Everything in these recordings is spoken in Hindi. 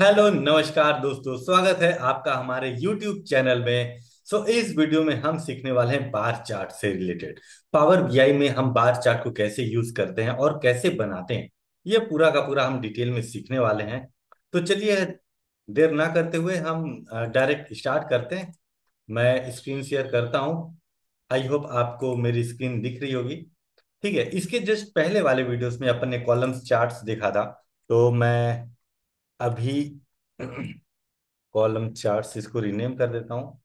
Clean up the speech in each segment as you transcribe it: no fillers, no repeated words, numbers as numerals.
हेलो नमस्कार दोस्तों, स्वागत है आपका हमारे YouTube चैनल में। इस वीडियो में हम सीखने वाले हैं बार चार्ट से रिलेटेड। पावर बीआई में हम बार चार्ट को कैसे यूज करते हैं और कैसे बनाते हैं, ये पूरा का पूरा हम डिटेल में सीखने वाले हैं। तो चलिए, देर ना करते हुए हम डायरेक्ट स्टार्ट करते हैं। मैं स्क्रीन शेयर करता हूँ। आई होप आपको मेरी स्क्रीन दिख रही होगी। ठीक है, इसके जस्ट पहले वाले वीडियोस में अपन ने कॉलम्स चार्ट्स देखा था। तो मैं अभी कॉलम चार्ट्स इसको रीनेम कर देता हूँ।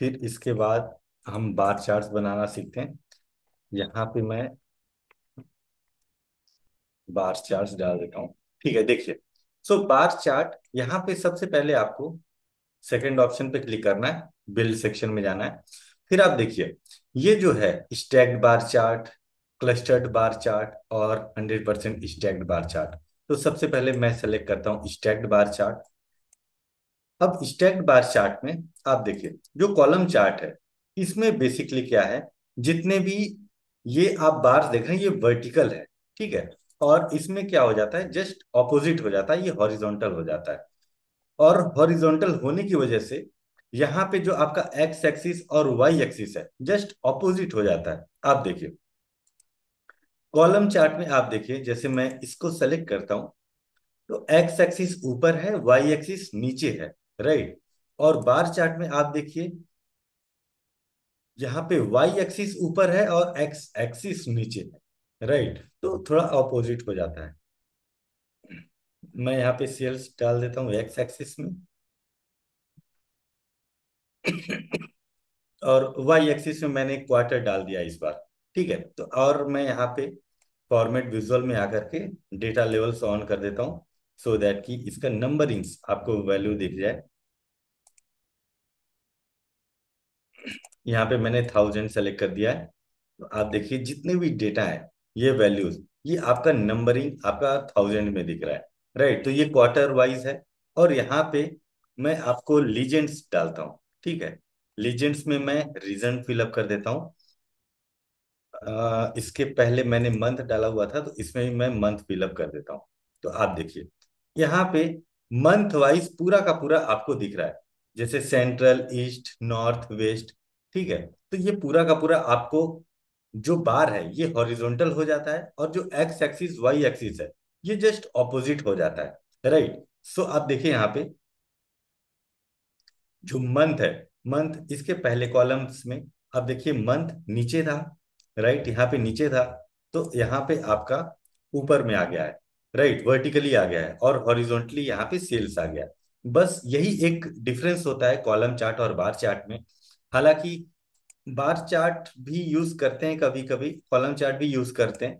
फिर इसके बाद हम बार चार्ट्स बनाना सीखते हैं। यहाँ पे मैं बार चार्ट्स डाल देता हूँ। ठीक है, देखिए। बार चार्ट, यहाँ पे सबसे पहले आपको सेकंड ऑप्शन पे क्लिक करना है, बिल्ड सेक्शन में जाना है। फिर आप देखिए, ये जो है stacked bar chart, clustered bar chart और 100% स्टैक्ड बार चार्ट। तो सबसे पहले मैं सेलेक्ट करता हूँ स्टैक्ड बार चार्ट। अब स्टैक्ड बार चार्ट में आप देखिए, जो कॉलम चार्ट है इसमें बेसिकली क्या है, जितने भी ये आप बार देख रहे हैं ये वर्टिकल है। ठीक है, और इसमें क्या हो जाता है, जस्ट ऑपोजिट हो जाता है, ये हॉरिजॉन्टल हो जाता है। और हॉरिजॉन्टल होने की वजह से यहाँ पे जो आपका एक्स एक्सिस और वाई एक्सिस है जस्ट ऑपोजिट हो जाता है। आप देखिए, कॉलम चार्ट में आप देखिए, जैसे मैं इसको सेलेक्ट करता हूं तो एक्स एक्सिस ऊपर है, वाई एक्सिस नीचे है। राइट। और बार चार्ट में आप देखिए, यहाँ पे वाई एक्सिस ऊपर है और एक्स एक्सिस नीचे है। राइट, तो थोड़ा अपोजिट हो जाता है। मैं यहाँ पे सेल्स डाल देता हूँ एक्स एक्सिस में और वाई एक्सिस में मैंने क्वार्टर डाल दिया इस बार। ठीक है, तो और मैं यहाँ पे फॉर्मेट विजुअल में आकर के डेटा लेवल्स ऑन कर देता हूँ, सो दैट कि इसका नंबरिंग्स आपको वैल्यू दिख जाए। यहाँ पे मैंने 1000 सेलेक्ट कर दिया है। तो आप देखिए, जितने भी डेटा है ये वैल्यूज, ये आपका नंबरिंग आपका 1000 में दिख रहा है। राइट, तो ये क्वार्टर वाइज है। और यहाँ पे मैं आपको लीजेंड्स डालता हूँ। ठीक है, लीजेंड्स में मैं रीजन फिलअप कर देता हूँ। इसके पहले मैंने मंथ डाला हुआ था, तो इसमें भी मैं मंथ फिलअप कर देता हूँ। तो आप देखिए, यहाँ पे मंथ वाइज पूरा का पूरा आपको दिख रहा है, जैसे सेंट्रल, ईस्ट, नॉर्थ, वेस्ट। ठीक है, तो ये पूरा का पूरा आपको जो बार है ये हॉरिजॉन्टल हो जाता है, और जो एक्स एक्सिस वाई एक्सिस है ये जस्ट ऑपोजिट हो जाता है। राइट। आप देखिए, यहाँ पे जो मंथ है, मंथ इसके पहले कॉलम्स में आप देखिए मंथ नीचे था। राइट, यहाँ पे नीचे था, तो यहाँ पे आपका ऊपर में आ गया है। राइट, वर्टिकली आ गया है, और हॉरिजॉन्टली यहाँ पे सेल्स आ गया है। बस यही एक डिफरेंस होता है कॉलम चार्ट और बार चार्ट में। हालांकि बार चार्ट भी यूज करते हैं, कभी कभी कॉलम चार्ट भी यूज करते हैं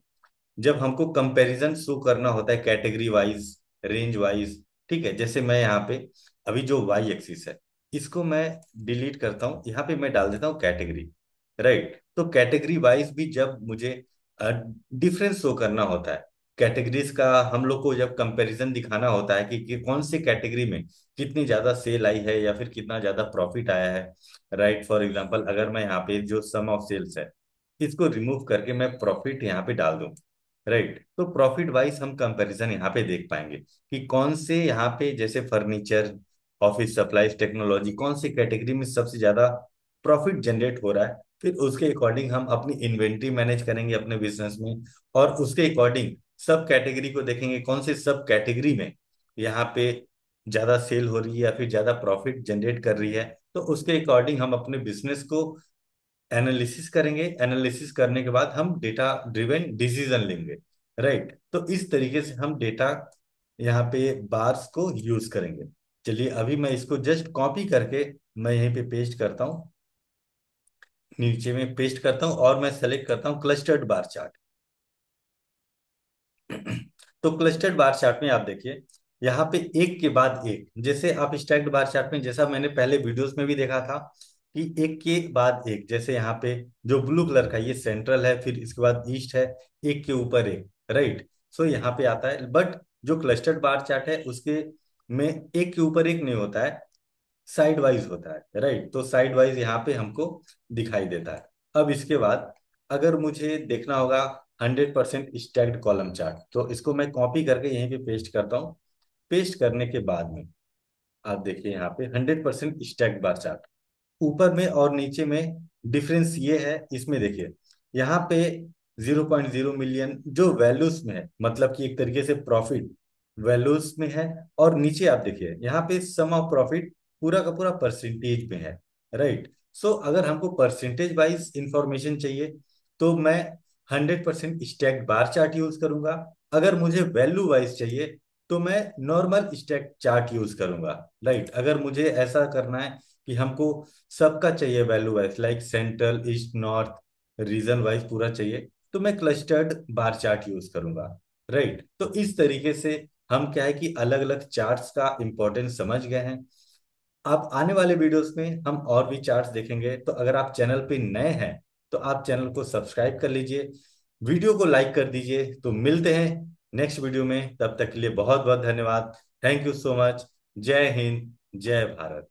जब हमको कंपैरिजन शो करना होता है कैटेगरी वाइज, रेंज वाइज। ठीक है, जैसे मैं यहाँ पे अभी जो वाई एक्सिस है इसको मैं डिलीट करता हूँ, यहाँ पे मैं डाल देता हूँ कैटेगरी। राइट, तो कैटेगरी वाइज भी जब मुझे डिफरेंस शो करना होता है, कैटेगरीज का हम लोग को जब कंपैरिजन दिखाना होता है कि कौन सी कैटेगरी में कितनी ज्यादा सेल आई है या फिर कितना ज्यादा प्रॉफिट आया है। राइट, फॉर एग्जांपल अगर मैं यहाँ पे जो सम ऑफ सेल्स है इसको रिमूव करके मैं प्रॉफिट यहाँ पे डाल दूं। राइट, तो प्रॉफिट वाइज हम कंपैरिजन यहाँ पे देख पाएंगे कि कौन से यहाँ पे, जैसे फर्नीचर, ऑफिस सप्लाईज, टेक्नोलॉजी, कौन सी कैटेगरी में सबसे ज्यादा प्रॉफिट जनरेट हो रहा है। फिर उसके अकॉर्डिंग हम अपनी इन्वेंट्री मैनेज करेंगे अपने बिजनेस में, और उसके अकॉर्डिंग सब कैटेगरी को देखेंगे कौन से सब कैटेगरी में यहाँ पे ज्यादा सेल हो रही है या फिर ज्यादा प्रॉफिट जनरेट कर रही है। तो उसके अकॉर्डिंग हम अपने बिजनेस को एनालिसिस करेंगे। एनालिसिस करने के बाद हम डेटा ड्रिवन डिसीजन लेंगे। राइट, तो इस तरीके से हम डेटा यहाँ पे बार्स को यूज करेंगे। चलिए, अभी मैं इसको जस्ट कॉपी करके मैं यहीं पे पेस्ट करता हूँ, नीचे में पेस्ट करता हूँ, और मैं सेलेक्ट करता हूँ क्लस्टर्ड बार चार्ट। तो क्लस्टर्ड बार चार्ट में आप देखिए, यहाँ पे एक के बाद एक, जैसे आप स्टैक्ड बार चार्ट में जैसा मैंने पहले वीडियोस में भी देखा था कि एक के बाद एक, जैसे यहाँ पे जो ब्लू कलर का ये सेंट्रल है, फिर इसके बाद ईस्ट है, एक के ऊपर एक। राइट, यहाँ पे आता है, बट जो क्लस्टर्ड बार चार्ट है उसके में एक के ऊपर एक नहीं होता है, साइड वाइज होता है। राइट, तो साइड वाइज यहाँ पे हमको दिखाई देता है। अब इसके बाद अगर मुझे देखना होगा 100% स्टैक्ड कॉलम चार्ट, तो इसको मैं कॉपी करके यहीं पे पेस्ट करता हूँ। पेस्ट करने के बाद में आप देखिए यहाँ पे 100% स्टैक्ड बार चार्ट, ऊपर में और नीचे में डिफरेंस ये है, इसमें देखिए यहाँ पे 0.0 मिलियन जो वैल्यूज में है, मतलब कि एक तरीके से प्रॉफिट वैल्यूज में है। और नीचे आप देखिए यहाँ पे सम ऑफ प्रॉफिट पूरा का पूरा परसेंटेज में है, राइट। सो अगर हमको परसेंटेज वाइज इंफॉर्मेशन चाहिए तो मैं 100% स्टैक्ड बार चार्ट यूज करूंगा। अगर मुझे वैल्यू वाइज चाहिए तो मैं नॉर्मल स्टैक चार्ट यूज करूंगा, राइट। अगर मुझे ऐसा करना है कि हमको सबका चाहिए value wise, like central east north region wise पूरा चाहिए, तो मैं क्लस्टर्ड बार चार्ट यूज करूंगा, राइट। तो इस तरीके से हम क्या है कि अलग अलग चार्ट्स का इंपॉर्टेंस समझ गए हैं। आप आने वाले वीडियोस में हम और भी चार्ट्स देखेंगे, तो अगर आप चैनल पे नए हैं तो आप चैनल को सब्सक्राइब कर लीजिए, वीडियो को लाइक कर दीजिए। तो मिलते हैं नेक्स्ट वीडियो में, तब तक के लिए बहुत बहुत धन्यवाद। Thank you so much. जय हिंद, जय भारत।